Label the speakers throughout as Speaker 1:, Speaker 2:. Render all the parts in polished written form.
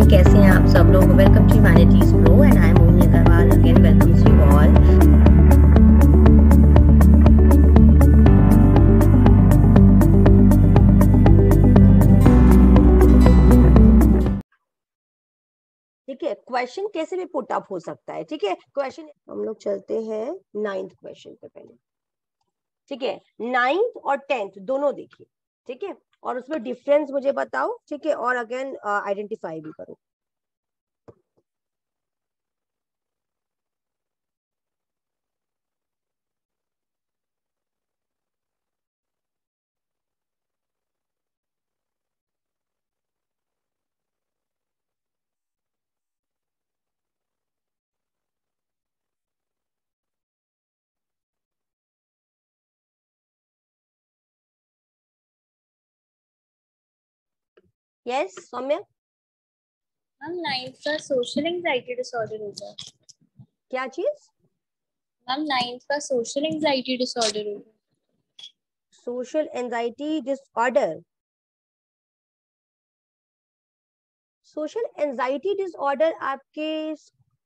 Speaker 1: Morning, कैसे हैं आप सब लोग। Welcome to humanities pro and I am Mohini Agrawal again welcomes you all. ठीक है, क्वेश्चन कैसे भी पुट अप हो सकता है। ठीक है, क्वेश्चन हम लोग चलते हैं 9th क्वेश्चन पे पहले। ठीक है, 9th और 10th दोनों देखिए। ठीक है, और उसमें डिफरेंस मुझे बताओ। ठीक है, और अगेन आइडेंटिफाई भी करो। यस सौम्या,
Speaker 2: मैम 9th का सोशल एंजाइटी डिसऑर्डर होगा।
Speaker 1: क्या चीज?
Speaker 2: मैम 9th का सोशल एंजाइटी डिसऑर्डर होगा।
Speaker 1: Social anxiety disorder. Social anxiety disorder आपके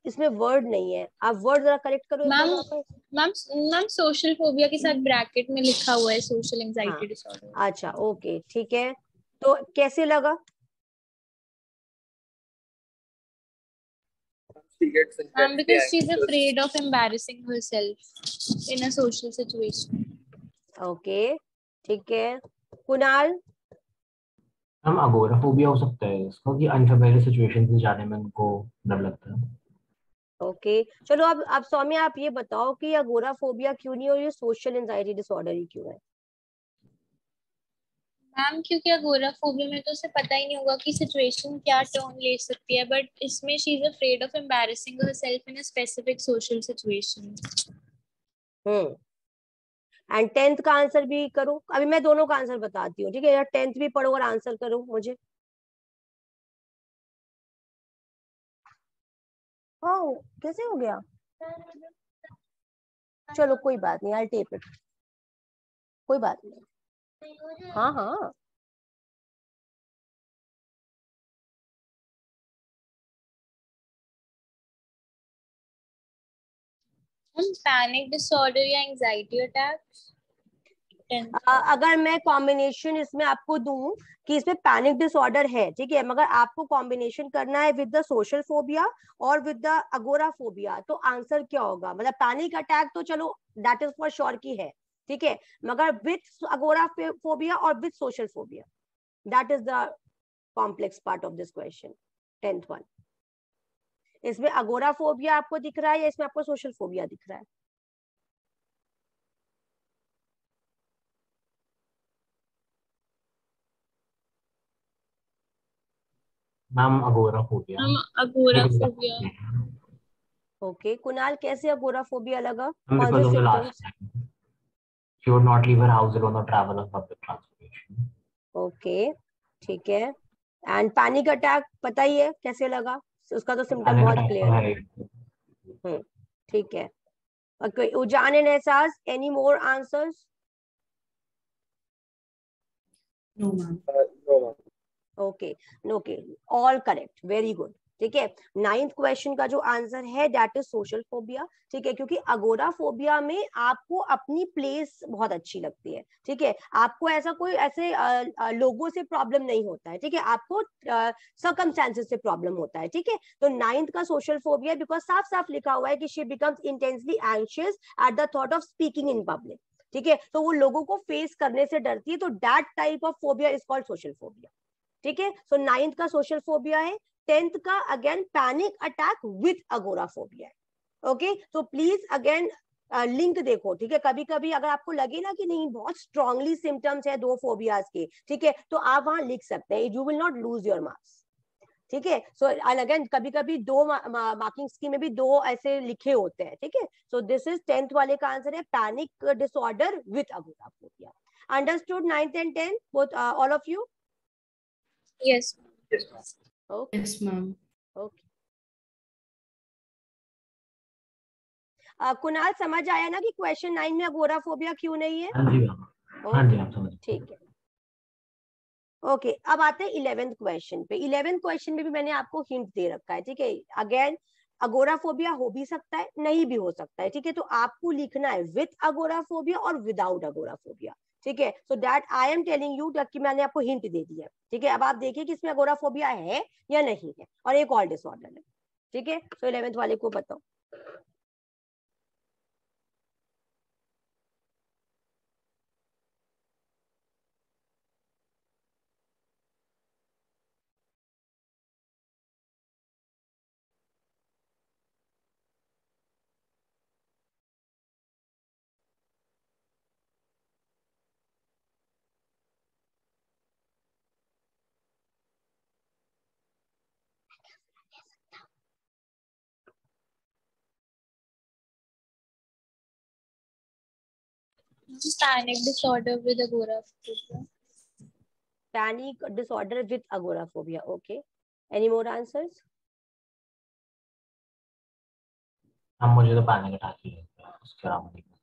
Speaker 1: इसमें वर्ड नहीं है, आप वर्ड जरा करेक्ट करो एक बार
Speaker 2: मैम
Speaker 1: वापस।
Speaker 2: मैम मैम सोशल फोबिया के साथ ब्रैकेट में लिखा हुआ है सोशल
Speaker 1: हाँ,
Speaker 2: एंजाइटी डिसऑर्डर।
Speaker 1: अच्छा ओके ठीक है, तो कैसे लगा?
Speaker 2: Ma'am because she's afraid of embarrassing herself in a social situation.
Speaker 1: Okay ठीक है, कुणाल।
Speaker 3: हम अगोराफोबिया हो सकता है इसका, कि अनफेमिलियर सिचुएशन से जाने में उनको डर लगता है।
Speaker 1: ओके चलो, अब सौम्या आप ये बताओ कि अगोराफोबिया क्यों नहीं और ये सोशल एंजाइटी डिसऑर्डर ही क्यों है?
Speaker 2: मैम क्योंकि अगोराफोबिया में तो उसे पता ही नहीं होगा कि सिचुएशन क्या टर्न ले सकती है, बट इसमें she is afraid of embarrassing herself in a specific social situation.
Speaker 1: And 10th का आंसर भी करो। अभी मैं दोनों का आंसर बताती हूँ। ठीक है, यार 10th भी पढ़ो और आंसर करो मुझे। ओ कैसे हो गया? चलो कोई बात नहीं, आई टेप इट, कोई बात नहीं। हाँ हाँ,
Speaker 2: पैनिक डिसऑर्डर या एंजाइटी अटैक्स।
Speaker 1: अगर मैं कॉम्बिनेशन इसमें आपको दूं कि इसमें पैनिक डिसऑर्डर है, ठीक है, मगर आपको कॉम्बिनेशन करना है विद द सोशल फोबिया और विद द अगोराफोबिया, तो आंसर क्या होगा? मतलब पैनिक अटैक तो चलो दैट इज फॉर श्योर की है, ठीक है, मगर विद अगोराफोबिया और with social phobia, that is the complex part of this question 10th one. इसमें अगोराफोबिया आपको दिख रहा है या इसमें आपको सोशल फोबिया दिख रहा है?
Speaker 3: Ma'am agoraphobia.
Speaker 2: हम अगोराफोबिया।
Speaker 1: ओके कुणाल, कैसे अगोराफोबिया लगा? कौन से
Speaker 3: because of the
Speaker 1: symptoms?
Speaker 3: Last time she would not leave her house alone और travel on public transportation.
Speaker 1: Okay ठीक है, एंड पैनिक अटैक पता ही है कैसे लगा, उसका तो सिम्टम बहुत क्लियर है। ठीक है, okay Ujan and Ehsaas, any more answers?
Speaker 4: No ma'am.
Speaker 1: Okay okay, all correct, very good. ठीक है, 9th क्वेश्चन का जो आंसर है दैट इज सोशल फोबिया। ठीक है, क्योंकि अगोरा फोबिया में आपको अपनी प्लेस बहुत अच्छी लगती है। ठीक है, आपको ऐसा कोई ऐसे लोगों से प्रॉब्लम नहीं होता है। ठीक है, आपको सर्कमस्टेंसेस से प्रॉब्लम होता है। ठीक है, तो 9th का सोशल फोबिया बिकॉज साफ साफ लिखा हुआ है कि she becomes intensely anxious at the thought of speaking in public. ठीक है, तो वो लोगों को फेस करने से डरती है, तो that type of phobia is called social phobia. ठीक है, सो 9th का सोशल फोबिया है, 10th का again panic attack with agoraphobia है। ओके, तो प्लीज अगेन लिंक देखो। ठीक है, कभी कभी अगर आपको लगे ना कि नहीं बहुत स्ट्रांगली सिम्टम्स है दो फोबियाज के, ठीक है, तो आप वहां लिख सकते हैं, you will not lose your marks. ठीक है, सो अगेन कभी कभी दो मार्किंग स्कीम में भी दो ऐसे लिखे होते हैं। ठीक है, सो दिस इज 10th वाले का आंसर है panic disorder with agoraphobia. Understood 9th and 10th both all of you?
Speaker 2: Yes.
Speaker 1: Okay
Speaker 4: yes ma'am.
Speaker 1: Okay, Kunal समझ आया ना कि क्वेश्चन 9 में अगोराफोबिया क्यों नहीं है?
Speaker 3: हाँ जी मैम, हाँ जी मैम समझ।
Speaker 1: ठीक है। ओके अब आते हैं 11th क्वेश्चन पे। 11th क्वेश्चन में भी मैंने आपको हिंट दे रखा है, ठीक है। अगेन अगोराफोबिया हो भी सकता है, नहीं भी हो सकता है, ठीक है। तो आपको लिखना है विथ अगोराफोबिया और विदाउट अगोराफोबिया, ठीक है। So that I am telling you कि मैंने आपको हिंट दे दिया है, ठीक है। अब आप देखिए कि इसमें अगोराफोबिया है या नहीं है, और एक और डिसऑर्डर है, ठीक है। सो 11th वाले को बताओ।
Speaker 2: Panic disorder with agoraphobia.
Speaker 1: Panic disorder with agoraphobia, okay. Any more answers?
Speaker 3: हाँ मुझे तो पैनिक अटैक ही लगता है, उसके अलावा नहीं पता।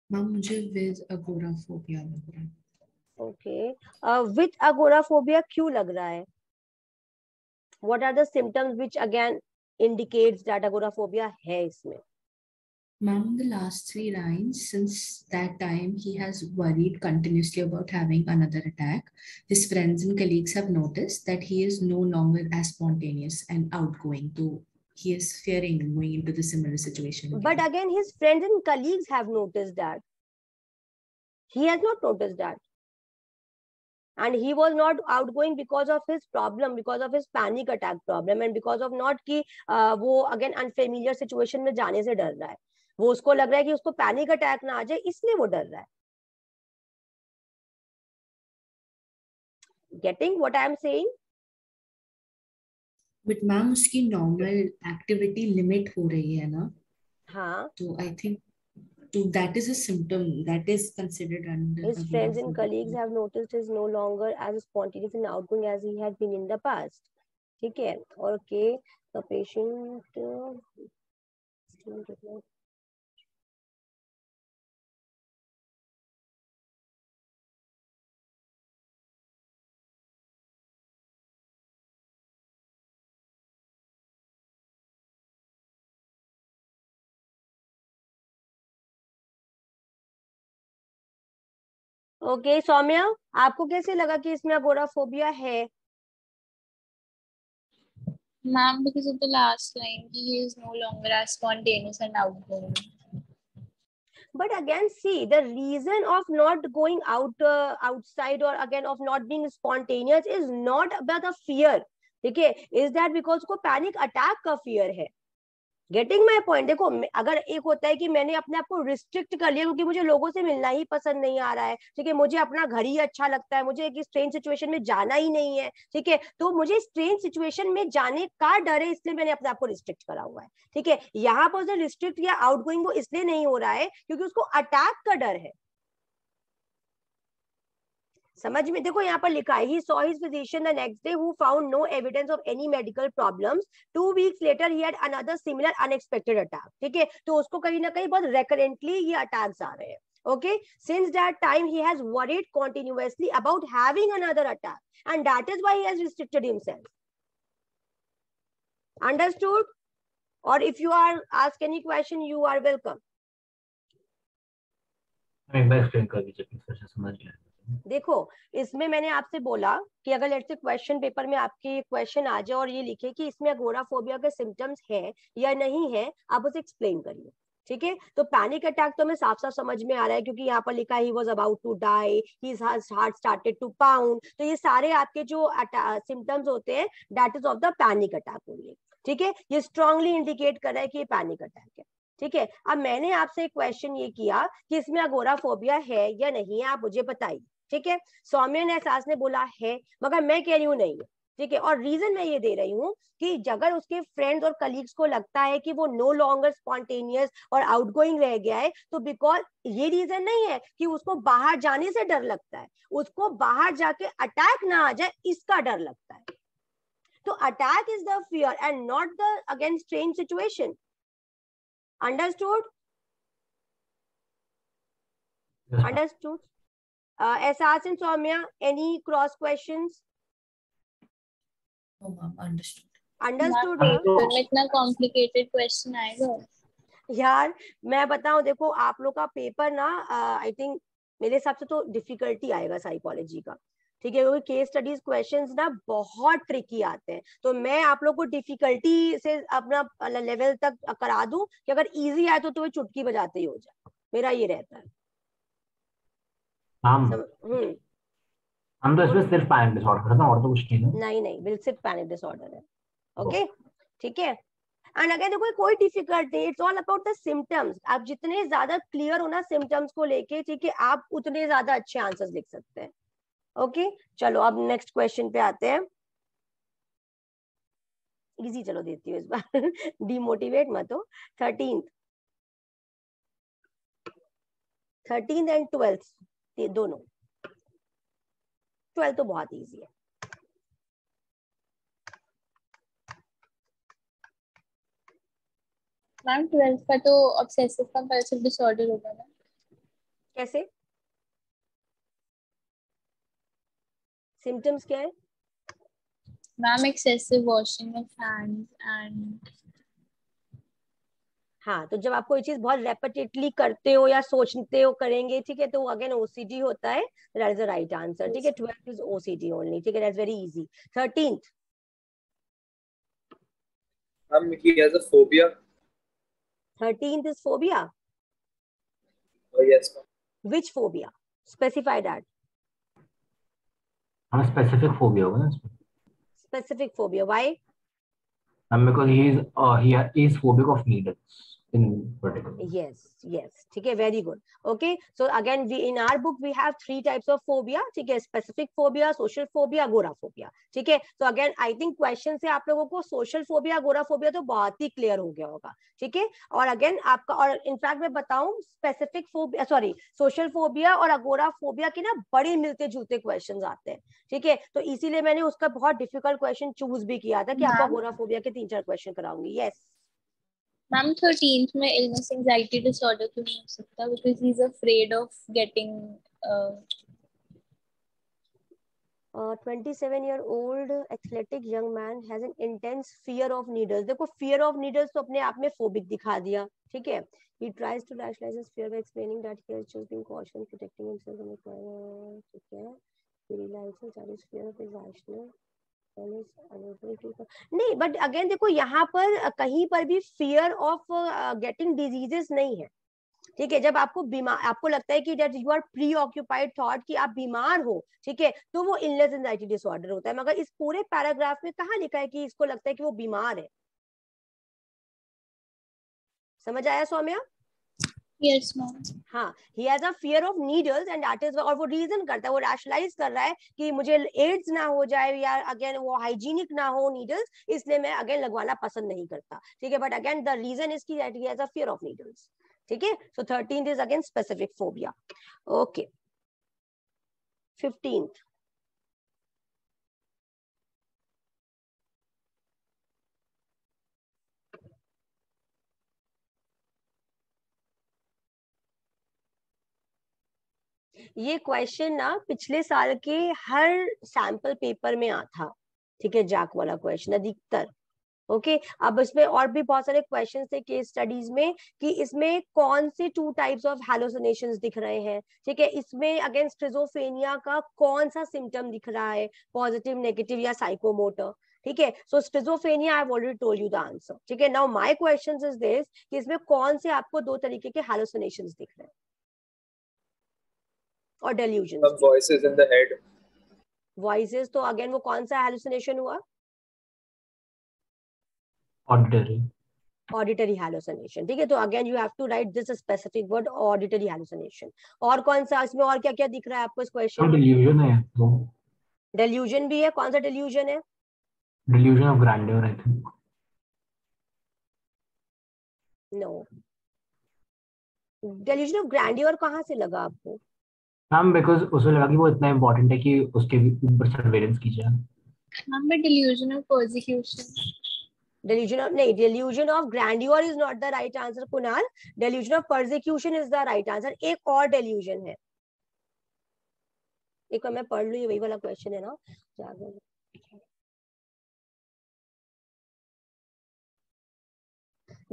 Speaker 4: मैम मुझे विद अगोराफोबिया लग रहा है।
Speaker 1: ओके विथ अगोराफोबिया क्यों लग रहा है? What are the symptoms which again indicates that agoraphobia है इसमें?
Speaker 4: Ma'am, in the last 3 lines, since that time he has worried continuously about having another attack. His friends and colleagues have noticed that he is no longer as spontaneous and outgoing. So he is fearing going into the similar situation again.
Speaker 1: But again, his friends and colleagues have noticed that. He has not noticed that. And he was not outgoing because of his problem, because of his panic attack problem, and because of not कि वो again unfamiliar situation में जाने से डर रहा है। वो उसको लग रहा है कि उसको पैनिक अटैक ना आ जाए, इसलिए वो डर रहा है। Getting what I am saying?
Speaker 4: But ma'am, उसकी normal activity limit हो रही है ना?
Speaker 1: हाँ।
Speaker 4: So I think so that is a symptom that is considered under
Speaker 1: His friends and
Speaker 4: agoraphobia.
Speaker 1: colleagues have noticed he is no longer as spontaneous and outgoing as he had been in the past. ठीक है। और के the patient okay Saumya, आपको कैसे लगा कि इसमें agoraphobia है?
Speaker 2: Ma'am, because of the last line, he is no longer as spontaneous and outgoing.
Speaker 1: But again, see, the reason of not going outside or again of not being spontaneous is not about the fear, ठीक है? Is that because को panic attack का fear है? Getting my point? देखो अगर एक होता है कि मैंने अपने आप को रिस्ट्रिक्ट कर लिया क्योंकि मुझे लोगों से मिलना ही पसंद नहीं आ रहा है, ठीक है, मुझे अपना घर ही अच्छा लगता है, मुझे एक स्ट्रेंज सिचुएशन में जाना ही नहीं है, ठीक है, तो मुझे स्ट्रेंज सिचुएशन में जाने का डर है, इसलिए मैंने अपने आप को रिस्ट्रिक्ट करा हुआ है, ठीक है। यहाँ पर रिस्ट्रिक्ट या आउटगोइंग वो इसलिए नहीं हो रहा है क्योंकि उसको अटैक का डर है। समझ में? देखो यहाँ पर लिखा है, he saw his physician the next day who found no evidence of any medical problems. 2 weeks later he had another similar unexpected attack. ठीक है, तो उसको कहीं ना कहीं बहुत recurrently ये attacks आ रहे हैं। Okay, since that time he has worried continuously about having another attack, and that is why he has restricted himself. Understood? Or if you are asked any question, you are welcome.
Speaker 3: एक बार explain कर दीजिए please, फिर से समझ गया।
Speaker 1: देखो इसमें मैंने आपसे बोला कि अगर लेट्स से क्वेश्चन पेपर में आपके क्वेश्चन आ जाए और ये लिखे कि इसमें अगोराफोबिया के सिम्टम्स है या नहीं है, आप उसे एक्सप्लेन करिए, ठीक है। तो पैनिक अटैक तो हमें साफ साफ समझ में आ रहा है क्योंकि यहाँ पर लिखा ही was about to die, his heart started to pound, तो ये सारे आपके जो सिम्टम्स होते हैं that is of the panic attack only, ठीक है। ये स्ट्रांगली इंडिकेट कर रहा है कि ये पैनिक अटैक है, ठीक है। अब मैंने आपसे एक क्वेश्चन ये किया कि इसमें अगोराफोबिया है या नहीं है, आप मुझे बताइए, ठीक है। सौम्य ने एहसास ने बोला है, मगर मैं कह रही हूँ नहीं है, ठीक है। और रीजन मैं ये दे रही हूँ कि अगर उसके फ्रेंड्स और कलीग्स को लगता है कि वो नो लॉन्गर स्पॉन्टेनियस और आउटगोइंग रह गया है, तो बिकॉज ये रीजन नहीं है कि उसको बाहर जाने से डर लगता है, उसको बाहर जाके अटैक ना आ जाए इसका डर लगता है। तो attack is the fear and not the against strange situation. Understood? Understood? Ehsaas and Saumya, any cross questions?
Speaker 4: Oh, ma'am, understood.
Speaker 1: Understood?
Speaker 2: में इतना कॉम्प्लिकेटेड क्वेश्चन आएगा
Speaker 1: यार मैं बताऊं, देखो आप लोग का पेपर ना आई थिंक मेरे हिसाब से तो डिफिकल्टी आएगा साइकोलॉजी का, ठीक है, क्योंकि केस स्टडीज क्वेश्चंस ना बहुत ट्रिकी आते हैं। तो मैं आप लोग को डिफिकल्टी से अपना लेवल तक करा दूं कि अगर इजी आए तो तुम्हें चुटकी बजाते ही हो जाए, मेरा ये रहता है। हम
Speaker 3: तो इसमें सिर्फ पैनिक डिसऑर्डर है ना, और तो कुछ नहीं है।
Speaker 1: नहीं बिल्कुल सिर्फ पैनिक डिसऑर्डर है। ओके ठीक है। एंड अगेन देखो कोई difficulty, it's all about the symptoms. आप जितने ज्यादा क्लियर हो ना सिम्टम्स को लेके, ठीक है, आप उतने ज्यादा अच्छे आंसर्स लिख सकते हैं। ओके चलो अब नेक्स्ट क्वेश्चन पे आते हैं। इजी चलो देती हूँ इस बार डिमोटिवेट मत हो। 13th एंड 12th दोनों। 12th तो बहुत इजी है।
Speaker 2: मैम 12th का तो ऑब्सेसिव कंपल्सिव डिसऑर्डर होगा ना?
Speaker 1: कैसे? सिम्टम्स क्या है
Speaker 2: ma'am? Excessive washing of hands and
Speaker 1: हाँ, तो जब आप कोई चीज बहुत रेपिटेटली करते हो या सोचते हो करेंगे, ठीक है, तो अगेन ओसीडी होता है। That is the right answer. ठीक है 12th इज ओसीडी ओनली। ठीक है that's very easy. 13th
Speaker 5: he has a phobia.
Speaker 1: 13th is phobia.
Speaker 5: Yes ma'am.
Speaker 1: Which phobia? Specify that.
Speaker 3: हाँ स्पेसिफिक फोबिया होगा ना इसमें।
Speaker 1: Specific phobia. Why?
Speaker 3: Because he is phobic of needles in particular.
Speaker 1: Yes ठीक है very good. Okay so again we in our book we have 3 types of phobia। ठीक है specific phobia, social phobia, agoraphobia। ठीक है तो again I think question से आप लोगों को social phobia, agoraphobia तो बहुत ही clear हो गया होगा। ठीक है और again आपका, और इनफैक्ट मैं बताऊं specific phobia sorry social phobia और agoraphobia के ना बड़े मिलते जुलते क्वेश्चन आते हैं। ठीक है तो इसीलिए मैंने उसका बहुत डिफिकल्ट क्वेश्चन चूज भी किया था कि आपको agoraphobia के 3-4 क्वेश्चन कराऊंगी। यस
Speaker 2: मैम 13th में इलनेस एंजाइटी डिसऑर्डर क्यों नहीं हो सकता? Because he is afraid of getting
Speaker 1: 27-year-old athletic young man has an intense fear of needles। देखो fear of needles तो अपने आप में phobic दिखा दिया। ठीक है he tries to rationalize his fear by explaining that he has chosen caution, protecting himself from the fire। ठीक है he realizes that his fear of irrational नहीं, बट अगेन देखो यहाँ पर कहीं पर भी फियर ऑफ गेटिंग डिजीजेस नहीं है। ठीक है जब आपको बीमार, आपको लगता है कि that you are preoccupied thought कि आप बीमार हो, ठीक है, तो वो इलनेस एंजाइटी डिसऑर्डर होता है। मगर इस पूरे पैराग्राफ में कहाँ लिखा है कि इसको लगता है कि वो बीमार है? समझ आया सौम्या?
Speaker 2: Yes ma'am.
Speaker 1: हाँ he has a fear of needles and that is, और वो रीजन करता है, वो रैशनलाइज कर रहा है कि मुझे एड्स ना हो जाए या अगेन वो हाइजीनिक ना हो नीडल्स, इसलिए मैं अगेन लगवाना पसंद नहीं करता। ठीक है but again the reason is की that he has a fear of needles. ठीक है so 13th is again specific phobia. Okay 15th ये क्वेश्चन ना पिछले साल के हर सैंपल पेपर में आता था। ठीक है जैक वाला क्वेश्चन अधिकतर। ओके अब इसमें और भी बहुत सारे क्वेश्चंस थे केस स्टडीज में कि इसमें कौन से 2 टाइप्स ऑफ हैलुसिनेशंस दिख रहे हैं। ठीक है इसमें अगेन स्किज़ोफ्रेनिया का कौन सा सिम्टम दिख रहा है, पॉजिटिव, नेगेटिव या साइकोमोटर। ठीक है so schizophrenia I have already told you the answer. ठीक है now my question is this कि इसमें कौन से आपको 2 तरीके के हैलुसिनेशंस दिख रहे हैं और delusion.
Speaker 5: Voices in the head.
Speaker 1: Voices तो अगेन वो कौन सा हैलुसिनेशन हुआ? Auditory hallucination. ठीक है तो again you have to write this specific word auditory hallucination. और कौन सा इसमें और क्या क्या दिख रहा है आपको इस क्वेश्चन में?
Speaker 3: डेल्यूजन है तो।
Speaker 1: डेल्यूजन भी है, कौन सा डेल्यूजन है?
Speaker 3: Delusion of grandeur, I think.
Speaker 1: No. Delusion of grandeur कहाँ से लगा आपको?
Speaker 3: मैम बिकॉज उसे लगा कि वो इतना इम्पोर्टेंट है कि उसके ऊपर सर्वेलेंस की जाए।
Speaker 2: Ma'am but delusion of persecution.
Speaker 1: delusion of grandeur is not the right answer Kunal. Delusion of persecution is the right answer. एक और delusion है, एक मैं पढ़ लूँ, ये वही वाला क्वेश्चन है ना।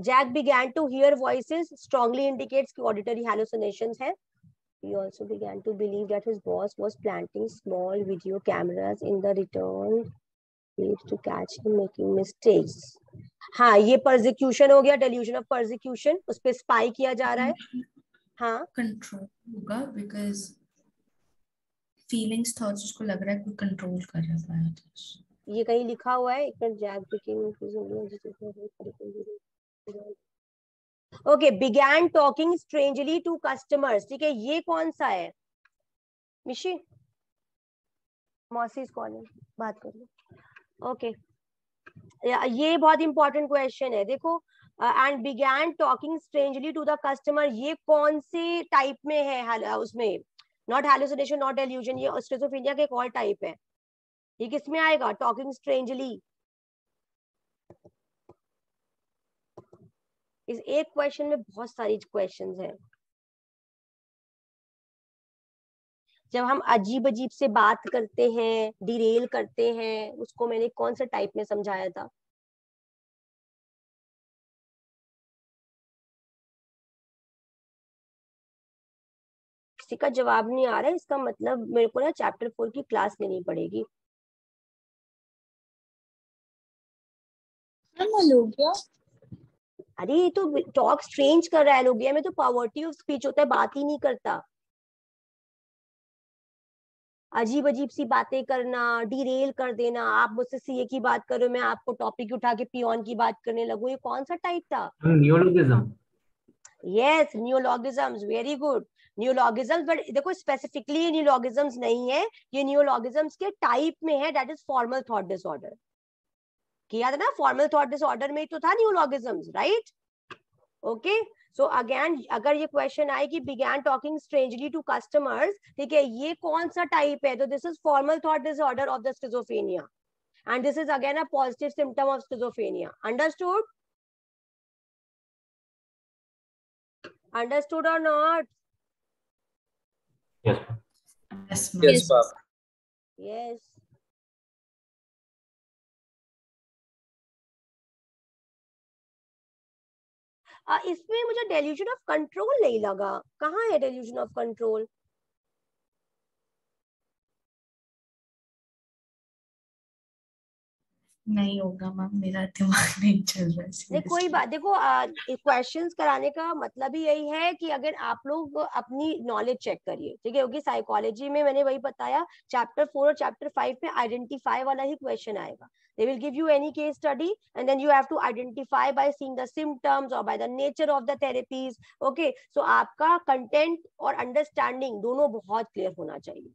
Speaker 1: Jack began to hear voices strongly indicates कि auditory hallucinations है. He also began to believe that his boss was planting small video cameras in the return to catch him making mistakes. हाँ, ये persecution हो गया, delusion of persecution, उस पे spy किया जा रहा है। हाँ,
Speaker 4: कंट्रोल होगा because feelings thoughts उसको लग रहा है कोई कंट्रोल कर रहा है।
Speaker 1: ये कहीं लिखा हुआ है, एक minute. Jack okay, began talking strangely to customers, ठीक है, ये कौन सा है? मिशी मौसी कौन है, बात कर लो। ओके, ये बहुत इंपॉर्टेंट क्वेश्चन है, देखो। And began talking strangely to the customer, ये कौन से टाइप में है? उसमें नॉट hallucination, नॉट delusion, ये स्किज़ोफ्रेनिया का एक और टाइप है। ये किस में आएगा? Talking strangely. इस एक क्वेश्चन में बहुत सारी क्वेश्चंस हैं। जब हम अजीब अजीब से बात करते हैं, डिरेल करते हैं, उसको मैंने कौन सा टाइप में समझाया था? किसी का जवाब नहीं आ रहा है, इसका मतलब मेरे को ना चैप्टर 4 की क्लास लेनी पड़ेगी।
Speaker 2: लोगिया,
Speaker 1: अरे ये तो टॉक स्ट्रेंज कर रहा है। लोगिया में तो पॉवर्टी ऑफ स्पीच होता है, बात ही नहीं करता। अजीब अजीब सी बातें करना, डिरेल कर देना। आप मुझसे सीए की बात करो, मैं आपको टॉपिक उठा के पियोन की बात करने लगूं, ये कौन सा टाइप था?
Speaker 3: Neologism.
Speaker 1: Yes, neologisms, very good. Neologisms, but देखो स्पेसिफिकली ये नियोलॉगिज्म्स नहीं है, ये नियोलॉगिज्म्स के टाइप में है, that is formal thought disorder. किया था ना, फॉर्मल थॉट डिसऑर्डर में तो था नियोलॉगिज्म्स, राइट? ओके, सो अगेन अगर ये क्वेश्चन आए कि began talking strangely to customers, ठीक है, ये कौन सा टाइप है? तो this is formal thought disorder of the schizophrenia, and this is again a positive symptom of schizophrenia. Understood? Understood or not?
Speaker 3: Yes.
Speaker 5: Yes, ma'am.
Speaker 1: Yes. इसमें मुझे delusion of control नहीं लगा। कहाँ है डेल्यूजन ऑफ कंट्रोल?
Speaker 4: नहीं होगा ma'am, मेरा दिमाग नहीं चल रहा है।
Speaker 1: नहीं कोई बात, देखो क्वेश्चंस कराने का मतलब ही यही है कि अगर आप लोग अपनी नॉलेज चेक करिए, ठीक है, क्योंकि साइकोलॉजी में मैंने वही बताया, चैप्टर 4 और चैप्टर 5 में आइडेंटिफाई वाला ही क्वेश्चन आएगा। They will give you any case study and then you have to identify by seeing the symptoms or by the nature of the therapies. Okay, so आपका content और understanding दोनों बहुत clear होना चाहिए,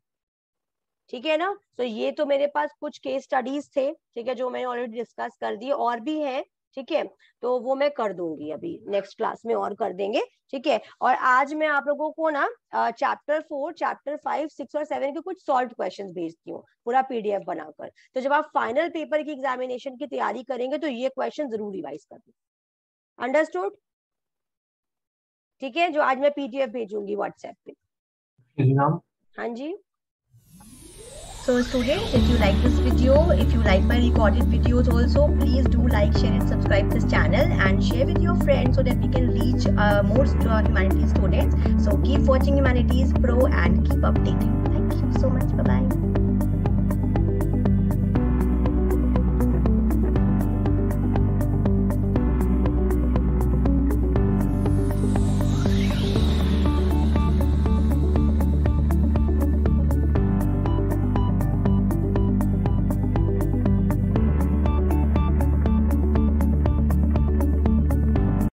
Speaker 1: ठीक है ना? तो ये तो मेरे पास कुछ केस स्टडीज थे, ठीक है, जो मैंने ऑलरेडी डिस्कस कर दिए, और भी है, ठीक है, तो वो मैं कर दूंगी अभी नेक्स्ट क्लास में, और कर देंगे, ठीक है। और आज मैं आप लोगों को ना चैप्टर 4, चैप्टर 5, 6 और 7 के कुछ सॉल्व क्वेश्चंस भेजती हूँ पूरा पीडीएफ बनाकर। तो जब आप फाइनल पेपर की एग्जामिनेशन की तैयारी करेंगे तो ये क्वेश्चन जरूर रिवाइज कर दें। अंडरस्टूड? ठीक है, जो आज मैं पीडीएफ भेजूंगी व्हाट्सएप पे। हाँ जी। So students, if you like this video, if you like my recorded videos also, please do like, share and subscribe this channel and share with your friends so that we can reach more humanities students. So keep watching Humanities Pro and keep updated. Thank you so much. Bye bye.